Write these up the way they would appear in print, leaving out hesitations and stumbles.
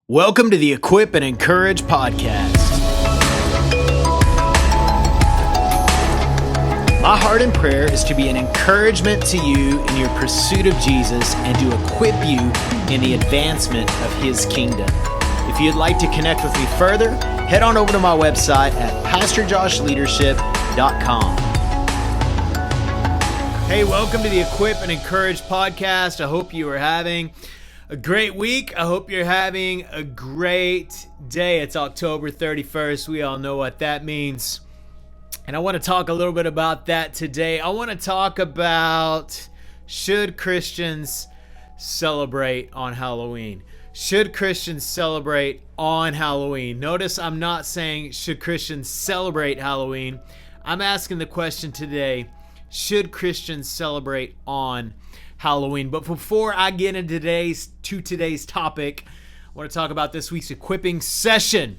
Welcome to the Equip and Encourage podcast. My heart and prayer is to be an encouragement to you in your pursuit of Jesus and to equip you in the advancement of His kingdom. If you'd like to connect with me further, head on over to my website at pastorjoshleadership.com. Hey, welcome to the Equip and Encourage podcast. I hope you are having a great week. I hope you're having a great day. It's October 31st. We all know what that means. And I want to talk a little bit about that today. I want to talk about, should Christians celebrate on Halloween? Should Christians celebrate on Halloween? Notice I'm not saying should Christians celebrate Halloween. I'm asking the question today, should Christians celebrate on Halloween? But before I get into today's topic, I want to talk about this week's equipping session.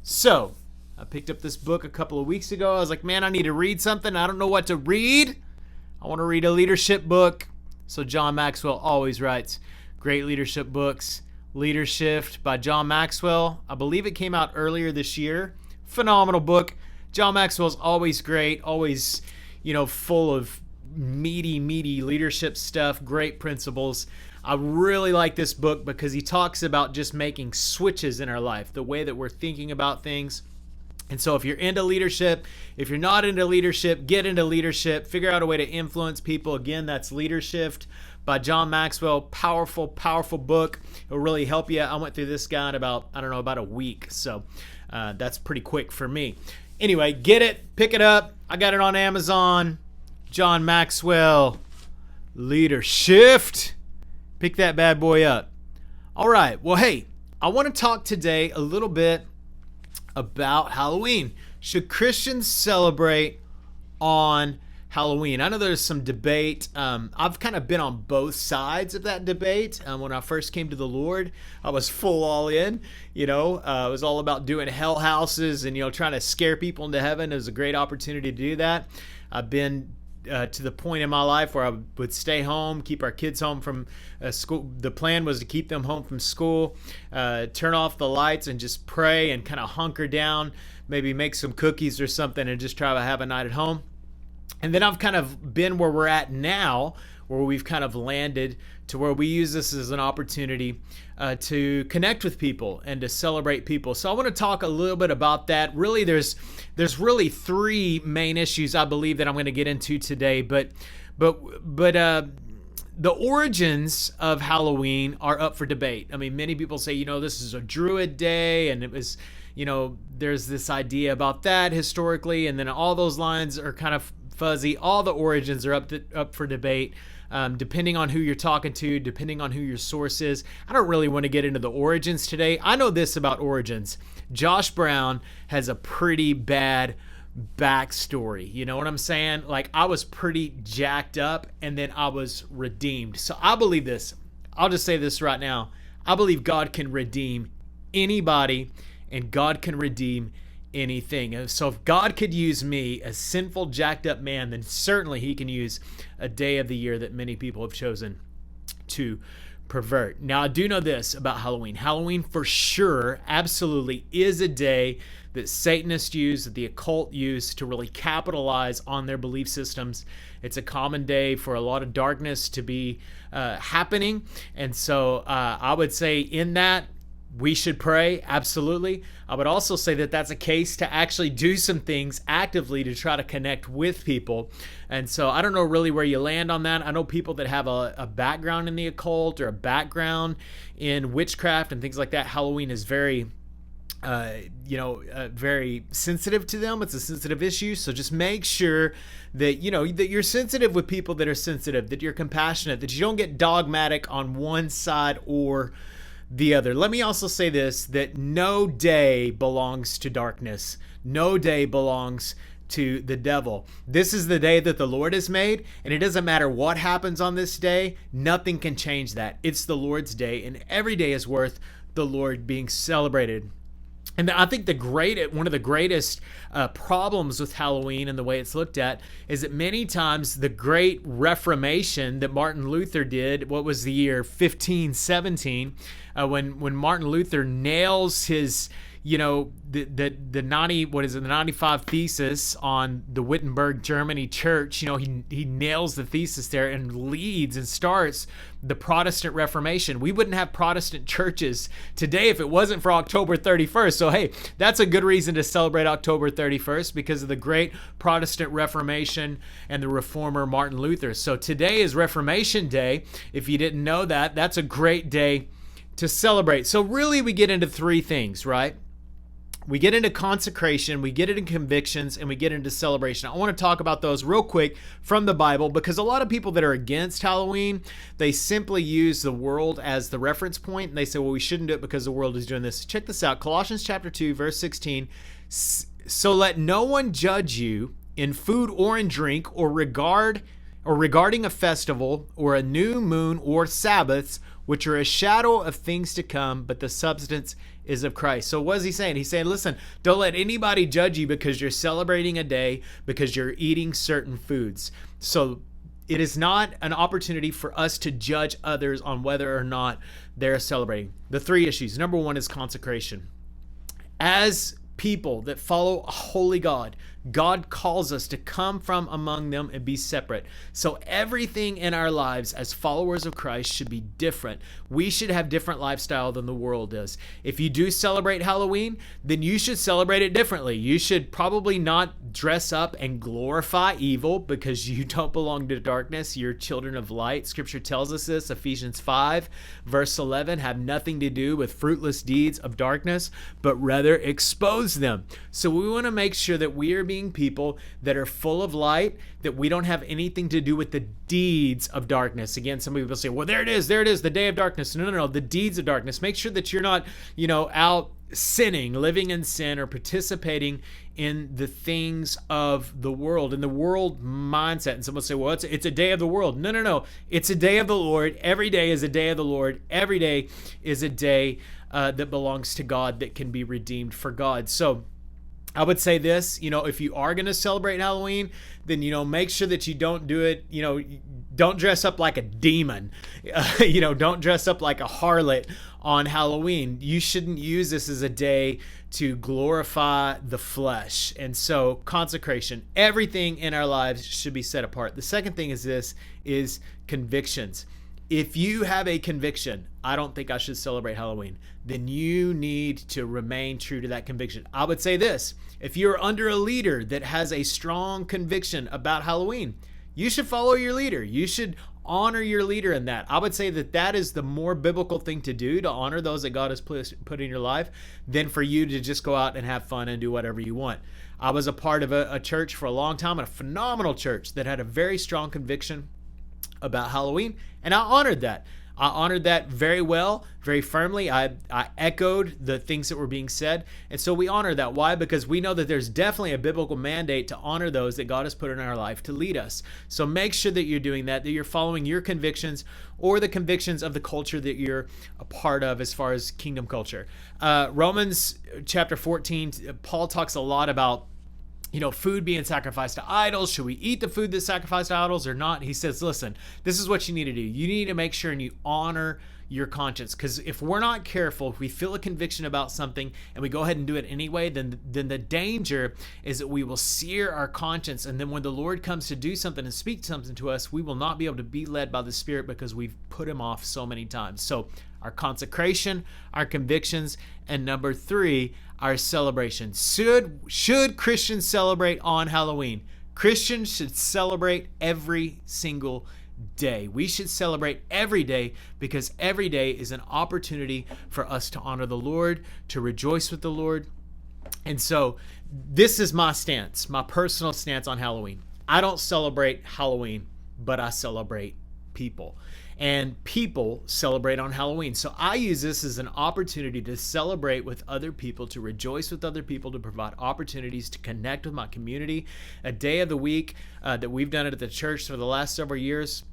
So, I picked up this book a couple of weeks ago. I was like, man, I need to read something. I don't know what to read. I want to read a leadership book. So John Maxwell always writes great leadership books. Leadership by John Maxwell. I believe it came out earlier this year. Phenomenal book. John Maxwell's always great, always, full of meaty leadership stuff, great principles. I really like this book because he talks about just making switches in our life, the way that we're thinking about things. And so if you're into leadership, if you're not into leadership, get into leadership, figure out a way to influence people. Again, that's Leadership by John Maxwell. Powerful book. It'll really help you. I went through this guy in about a week. So that's pretty quick for me. Anyway, get it, pick it up. I got it on Amazon. John Maxwell, Leadership. Pick that bad boy up. All right. Well, hey, I want to talk today a little bit about Halloween. Should Christians celebrate on Halloween? I know there's some debate. I've kind of been on both sides of that debate. When I first came to the Lord, I was full all in. It was all about doing hell houses and, trying to scare people into heaven. It was a great opportunity to do that. I've been to the point in my life where I would stay home, keep our kids home from school. The plan was to keep them home from school, turn off the lights and just pray and kind of hunker down, maybe make some cookies or something and just try to have a night at home. And then I've kind of been where we're at now, where we've kind of landed to where we use this as an opportunity to connect with people and to celebrate people. So I want to talk a little bit about that. Really, there's really three main issues I believe that I'm going to get into today. But the origins of Halloween are up for debate. I mean, many people say, this is a Druid day, and it was, there's this idea about that historically, and then all those lines are kind of fuzzy. All the origins are up for debate. Depending on who you're talking to, depending on who your source is. I don't really want to get into the origins today. I know this about origins. Josh Brown has a pretty bad backstory. You know what I'm saying? Like, I was pretty jacked up and then I was redeemed. So I believe this. I'll just say this right now. I believe God can redeem anybody and God can redeem anything. So if God could use me, a sinful, jacked up man, then certainly He can use a day of the year that many people have chosen to pervert. Now, I do know this about Halloween. Halloween for sure, absolutely, is a day that Satanists use, that the occult use to really capitalize on their belief systems. It's a common day for a lot of darkness to be happening. And so I would say in that, we should pray, absolutely. I would also say that that's a case to actually do some things actively to try to connect with people. And so I don't know really where you land on that. I know people that have a background in the occult or a background in witchcraft and things like that. Halloween is very, very sensitive to them. It's a sensitive issue. So just make sure that, that you're sensitive with people that are sensitive, that you're compassionate, that you don't get dogmatic on one side or the other. Let me also say this, that no day belongs to darkness. No day belongs to the devil. This is the day that the Lord has made, and it doesn't matter what happens on this day. Nothing can change that. It's the Lord's day, and every day is worth the Lord being celebrated. And I think one of the greatest problems with Halloween and the way it's looked at is that many times the great Reformation that Martin Luther did, what was the year 1517, when Martin Luther nails his, the 95 thesis on the Wittenberg, Germany church. He nails the thesis there and leads and starts the Protestant Reformation. We wouldn't have Protestant churches today if it wasn't for October 31st. So hey, that's a good reason to celebrate October 31st, because of the great Protestant Reformation and the reformer Martin Luther. So today is Reformation Day. If you didn't know that, that's a great day to celebrate. So really we get into three things, right? We get into consecration, we get into convictions, and we get into celebration. I want to talk about those real quick from the Bible, because a lot of people that are against Halloween, they simply use the world as the reference point, and they say, well, we shouldn't do it because the world is doing this. Check this out. Colossians chapter 2, verse 16. So let no one judge you in food or in drink or regarding a festival or a new moon or Sabbaths, which are a shadow of things to come, but the substance is of Christ. So what is he saying? He's saying, listen, don't let anybody judge you because you're celebrating a day, because you're eating certain foods. So it is not an opportunity for us to judge others on whether or not they're celebrating. The three issues. Number one is consecration. As people that follow a holy God, God calls us to come from among them and be separate. So everything in our lives as followers of Christ should be different. We should have different lifestyle than the world does. If you do celebrate Halloween, then you should celebrate it differently. You should probably not dress up and glorify evil, because you don't belong to darkness. You're children of light. Scripture tells us this. Ephesians 5, verse 11, have nothing to do with fruitless deeds of darkness, but rather expose them. So we want to make sure that we are being people that are full of light, that we don't have anything to do with the deeds of darkness. Again, some people say, well, there it is, the day of darkness. No, the deeds of darkness. Make sure that you're not, out sinning, living in sin, or participating in the things of the world, in the world mindset. And someone say, well, it's a day of the world. No. It's a day of the Lord. Every day is a day of the Lord. Every day is a day that belongs to God, that can be redeemed for God. So I would say this, if you are going to celebrate Halloween, then, make sure that you don't do it, don't dress up like a demon, don't dress up like a harlot on Halloween. You shouldn't use this as a day to glorify the flesh. And so consecration, everything in our lives should be set apart. The second thing is convictions. If you have a conviction, I don't think I should celebrate Halloween, then you need to remain true to that conviction. I would say this, if you're under a leader that has a strong conviction about Halloween, you should follow your leader. You should honor your leader in that. I would say that is the more biblical thing to do, to honor those that God has put in your life, than for you to just go out and have fun and do whatever you want. I was a part of a church for a long time, a phenomenal church that had a very strong conviction about Halloween, and I honored that. I honored that very well, very firmly. I echoed the things that were being said. And so we honor that. Why? Because we know that there's definitely a biblical mandate to honor those that God has put in our life to lead us. So make sure that you're doing that you're following your convictions or the convictions of the culture that you're a part of as far as kingdom culture. Romans chapter 14, Paul talks a lot about food being sacrificed to idols. Should we eat the food that's sacrificed to idols or not? He says, listen, this is what you need to do. You need to make sure and you honor your conscience. Because if we're not careful, if we feel a conviction about something and we go ahead and do it anyway, then the danger is that we will sear our conscience. And then when the Lord comes to do something and speak something to us, we will not be able to be led by the Spirit because we've put him off so many times. So our consecration, our convictions, and number 3, our celebration. Should Christians celebrate on Halloween? Christians should celebrate every single day. We should celebrate every day because every day is an opportunity for us to honor the Lord, to rejoice with the Lord. And so this is my stance, my personal stance on Halloween. I don't celebrate Halloween, but I celebrate people. And people celebrate on Halloween. So I use this as an opportunity to celebrate with other people, to rejoice with other people, to provide opportunities to connect with my community. A day of the week that we've done it at the church for the last several years.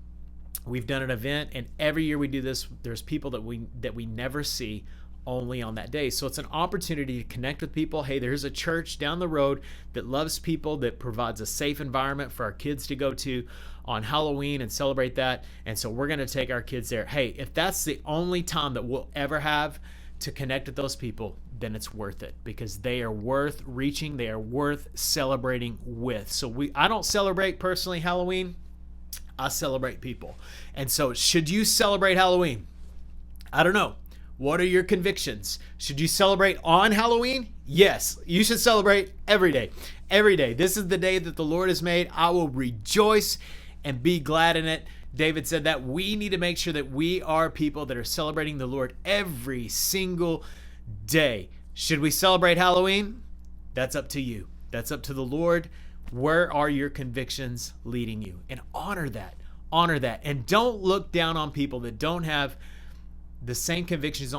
We've done an event, and every year we do this, there's people that we never see only on that day. So it's an opportunity to connect with people. Hey, there's a church down the road that loves people, that provides a safe environment for our kids to go to on Halloween and celebrate that. And so we're going to take our kids there. Hey, if that's the only time that we'll ever have to connect with those people, then it's worth it, because they are worth reaching. They are worth celebrating with. So I don't celebrate personally Halloween. I celebrate people. And so should you celebrate Halloween? I don't know. What are your convictions? Should you celebrate on Halloween? Yes, you should celebrate every day. Every day. This is the day that the Lord has made. I will rejoice and be glad in it. David said that we need to make sure that we are people that are celebrating the Lord every single day. Should we celebrate Halloween? That's up to you. That's up to the Lord. Where are your convictions leading you? And honor that. Honor that. And don't look down on people that don't have the same convictions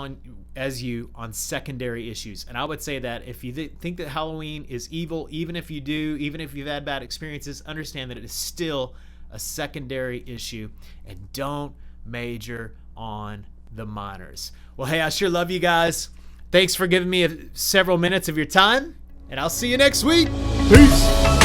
as you on secondary issues. And I would say that if you think that Halloween is evil, even if you've had bad experiences, understand that it is still a secondary issue, and don't major on the minors. Well, hey, I sure love you guys. Thanks for giving me several minutes of your time, and I'll see you next week. Peace.